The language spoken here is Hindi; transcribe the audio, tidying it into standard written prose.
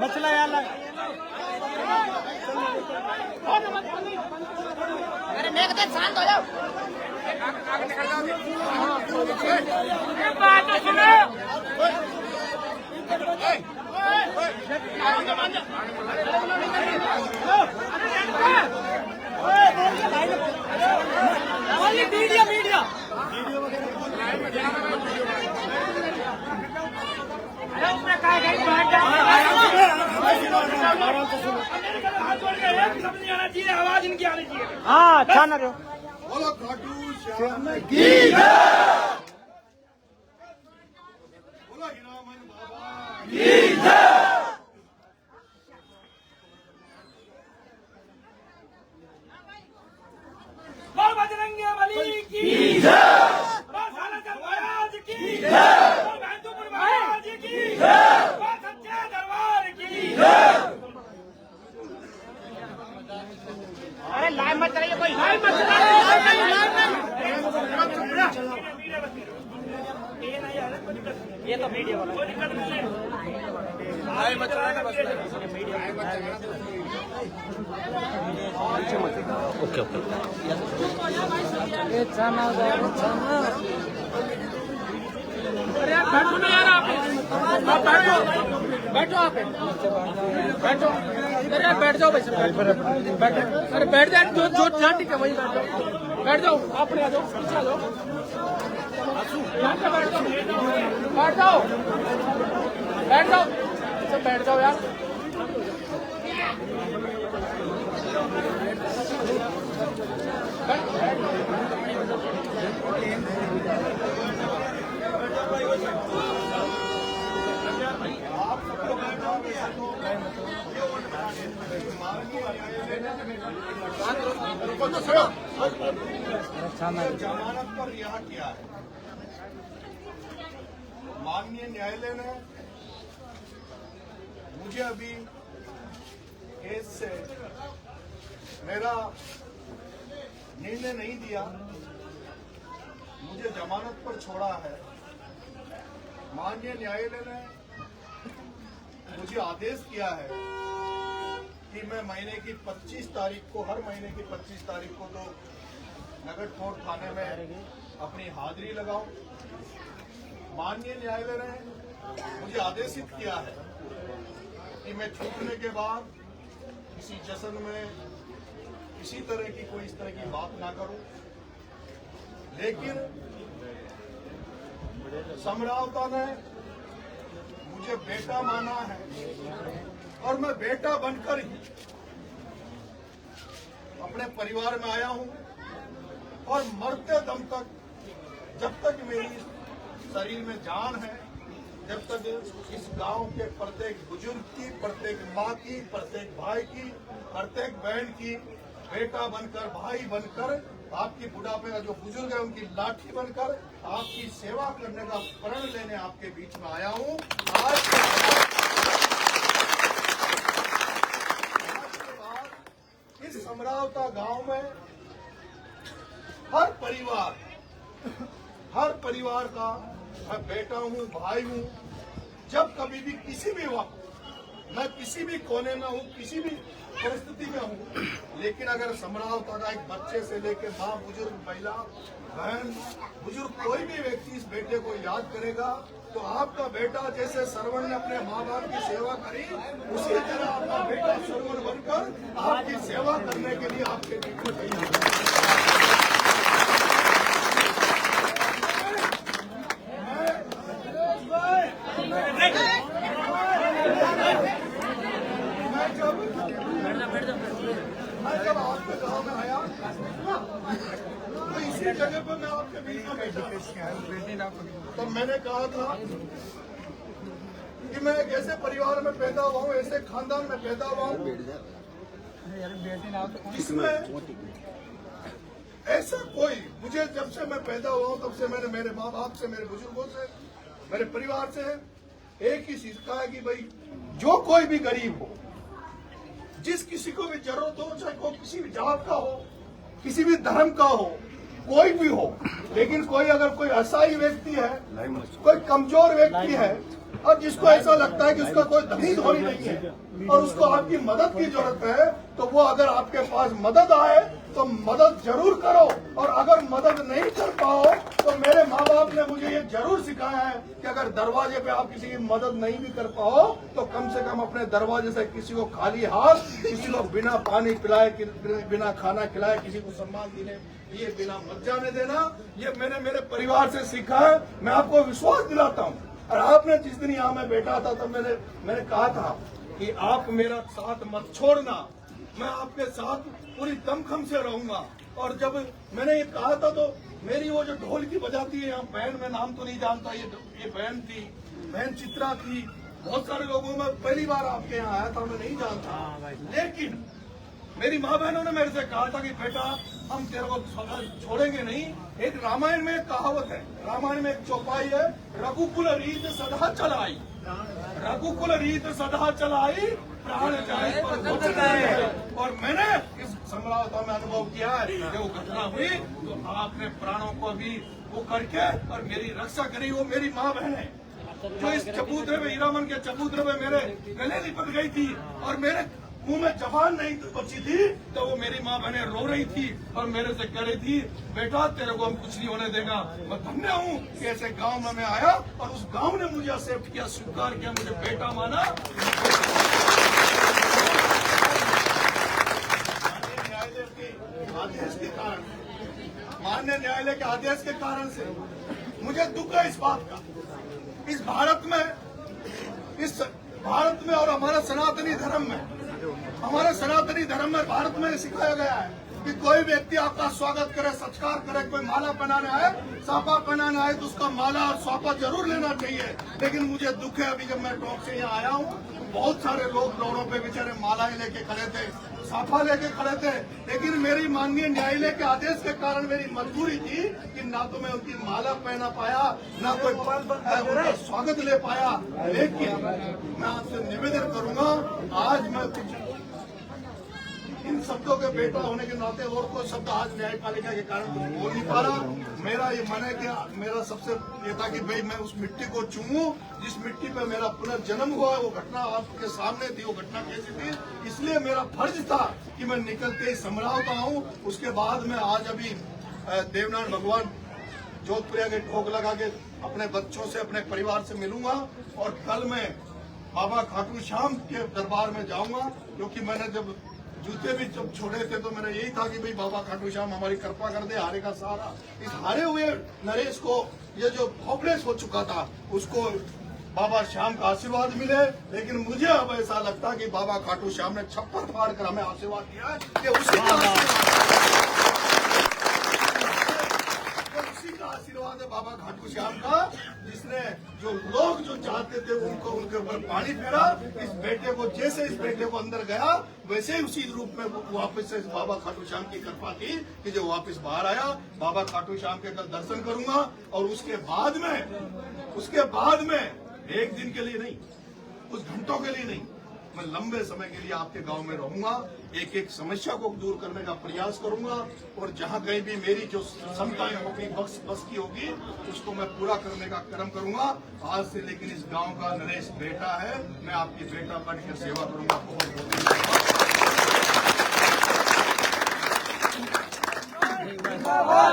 मसला यार शांत हो जाओ। बात सुनो। मीडिया मीडिया आवाज इनकी आनी चाहिए। हाँ अच्छा ना रहो। बोलो खाटू श्याम की जय। बोलो हीरामन बाबा की जय। बोल बजरंगी बली की जय। बोल सालासर महाराज की जय। बोल महतूपुर महाराज की जय। बोल सच्चे दरबार की जय। अरे लाइव मत चलाइए, कोई लाइव मत चलाइए। ये तो मीडिया वाला कोई दिक्कत नहीं है। लाइव मत चलाना बस। Okay okay. ये जाना अरे यार बैठो ना यार, आप बैठो बैठो, आप बैठो। अरे बैठ जाओ भाई, बैठो। अरे बैठ जाओ, जो जो जहाँ ठीक है वही बैठ जाओ। अपने आ जाओ, पीछे आ जाओ, यहाँ पे बैठ जाओ, बैठ जाओ, बैठ जाओ, सब बैठ जाओ यार। जमानत पर रिहा किया है। माननीय न्यायालय ने मुझे अभी केस से मेरा निर्णय नहीं दिया, मुझे जमानत पर छोड़ा है। माननीय न्यायालय ने मुझे आदेश किया है कि मैं महीने की 25 तारीख को, हर महीने की 25 तारीख को तो नगर कोर्ट थाने में अपनी हाजिरी लगाऊं। माननीय न्यायालय ने मुझे आदेशित किया है कि मैं छूटने के बाद किसी जश्न में किसी तरह की कोई इस तरह की बात ना करूं, लेकिन समरावता ने मुझे बेटा माना है और मैं बेटा बनकर ही अपने परिवार में आया हूं और मरते दम तक, जब तक मेरी शरीर में जान है, जब तक इस गांव के प्रत्येक बुजुर्ग की, प्रत्येक माँ की, प्रत्येक भाई की, प्रत्येक बहन की बेटा बनकर, भाई बनकर, आपकी बुढ़ापे का जो बुजुर्ग है उनकी लाठी बनकर आपकी सेवा करने का प्रण लेने आपके बीच में आया हूं। आज के बाद इस समरावता गांव में हर परिवार का मैं बेटा हूं, भाई हूं। जब कभी भी किसी भी वक्त मैं किसी भी कोने में हूं, किसी भी परिस्थिति में हूं, लेकिन अगर समरावता का एक बच्चे से लेकर माँ, बुजुर्ग, महिला, बहन, बुजुर्ग, कोई भी व्यक्ति इस बेटे को याद करेगा तो आपका बेटा जैसे सरवण ने अपने माँ बाप की सेवा करी, उसी तरह आपका बेटा सरवण बनकर आपकी सेवा करने के लिए आपके बीच में तैयार है। जब आपके गांव में आया तो इसी जगह पर मैं आपके बीच में बैठा, तो मैंने कहा था कि मैं एक ऐसे परिवार में पैदा हुआ हूँ, ऐसे खानदान में पैदा हुआ हूँ जिसमें ऐसा कोई, मुझे जब से मैं पैदा हुआ हूँ तब से मैंने मेरे माँ बाप से, मेरे बुजुर्गों से, मेरे परिवार से एक ही सीखा है कि भाई जो कोई भी गरीब हो, जिस किसी को भी जरूरत हो, चाहे वो किसी भी जात का हो, किसी भी धर्म का हो, कोई भी हो, लेकिन कोई अगर कोई असहाय व्यक्ति है, कोई कमजोर व्यक्ति है और जिसको ऐसा लगता है कि उसका कोई धनी धोनी नहीं है और उसको आपकी मदद की जरूरत है, तो वो अगर आपके पास मदद आए तो मदद जरूर करो। और अगर मदद नहीं कर पाओ तो मेरे माँ बाप ने मुझे ये जरूर सिखाया है कि अगर दरवाजे पे आप किसी की मदद नहीं भी कर पाओ तो कम से कम अपने दरवाजे से किसी को खाली हाथ, किसी को बिना पानी पिलाए, बिना खाना खिलाए, किसी को सम्मान देने ये बिना मत जाने देना। ये मैंने मेरे परिवार से सीखा है। मैं आपको विश्वास दिलाता हूँ। और आपने जिस दिन यहाँ मैं बैठा था तब मैंने कहा था कि आप मेरा साथ मत छोड़ना, मैं आपके साथ पूरी दमखम से रहूंगा। और जब मैंने ये कहा था तो मेरी वो जो ढोल की बजाती है यहाँ बहन, मैं नाम तो नहीं जानता, ये बहन थी, बहन चित्रा थी, बहुत सारे लोगों में पहली बार आपके यहाँ आया था, मैं नहीं जानता। लेकिन मेरी माँ बहनों ने मेरे से कहा था कि बेटा हम तेरे को छोड़ेंगे नहीं। एक रामायण में एक कहावत है, रामायण में एक चौपाई है, रघुकुल रीत सदा चलाई, रघुकुल रीत सदा चलाई, प्राण जाए पर वचन है। और मैंने इस समरावता में अनुभव किया है, जब वो घटना हुई तो आपने प्राणों को भी वो करके और मेरी रक्षा करी। वो मेरी माँ बहन है जो इस चबूतरे में, हीरामन के चबूतरे में मेरे गले लिपट गई थी और मेरे मुंह में जबान नहीं बची थी, तो वो मेरी माँ बहने रो रही थी और मेरे से कह रही थी बेटा तेरे को हम कुछ नहीं होने देगा। मैं धन्य हूँ कि ऐसे गांव में मैं आया और उस गांव ने मुझे एक्सेप्ट किया, स्वीकार किया, मुझे बेटा माना। आदेश के कारण, माननीय न्यायालय के आदेश के कारण से मुझे दुख है इस बात का। इस भारत में और हमारा सनातनी धर्म में, हमारे सनातनी धर्म में भारत में सिखाया गया है कि कोई व्यक्ति आपका स्वागत करे, सत्कार करे, कोई माला पहनाने आए, साफा पहनाने आए तो उसका माला और साफा जरूर लेना चाहिए। लेकिन मुझे दुख है, अभी जब मैं टॉप से यहाँ आया हूँ, बहुत सारे लोग रोडों पे बेचारे मालाएं लेके खड़े थे, साफा लेके खड़े थे, लेकिन मेरी माननीय न्यायालय के आदेश के कारण मेरी मजबूरी थी कि ना तो मैं उनकी माला पहना पाया, ना कोई उनका स्वागत ले पाया। लेकिन मैं आपसे निवेदन करूंगा, आज मैं इन शब्दों के बेटा होने के नाते और कोई शब्द आज न्यायपालिका के कारण कुछ बोल नहीं पा रहा। मेरा ये मन है कि मेरा सबसे ये था कि भाई मैं उस मिट्टी को चूमूं जिस मिट्टी पे मेरा पुनर्जन्म हुआ। वो घटना आपके सामने थी, वो घटना कैसी थी, इसलिए मेरा फर्ज था कि मैं निकलते ही समझाता हूँ। उसके बाद में आज अभी देवनारायण भगवान जोधपुरिया के ठोक लगा के अपने बच्चों से, अपने परिवार से मिलूंगा और कल मैं बाबा खाटू श्याम के दरबार में जाऊंगा, क्योंकि मैंने जब जूते भी जब छोड़े थे तो मेरा यही था कि भाई बाबा खाटू श्याम हमारी कृपा कर दे, हारे का सहारा। इस हारे हुए नरेश को ये जो होपलेस हो चुका था उसको बाबा श्याम का आशीर्वाद मिले। लेकिन मुझे अब ऐसा लगता कि बाबा खाटू श्याम ने छप्पर फाड़ कर हमें आशीर्वाद दिया है, कि उसी का आशीर्वाद है बाबा खाटू श्याम का, जिसने जो लोग जो चाहते थे उनको उनके ऊपर पानी फेरा। इस बेटे को, जैसे इस बेटे को अंदर गया वैसे ही उसी रूप में वापस से बाबा खाटू श्याम की कृपा थी कि जो वापस बाहर आया। बाबा खाटू श्याम के कल दर्शन करूंगा और उसके बाद में एक दिन के लिए नहीं, कुछ घंटों के लिए नहीं, मैं लंबे समय के लिए आपके गांव में रहूंगा, एक एक समस्या को दूर करने का प्रयास करूंगा और जहां कहीं भी मेरी जो क्षमताएं होगी, बस की होगी, उसको मैं पूरा करने का कर्म करूंगा। आज से लेकिन इस गांव का नरेश बेटा है, मैं आपकी बेटा बन के सेवा करूंगा। बहुत बहुत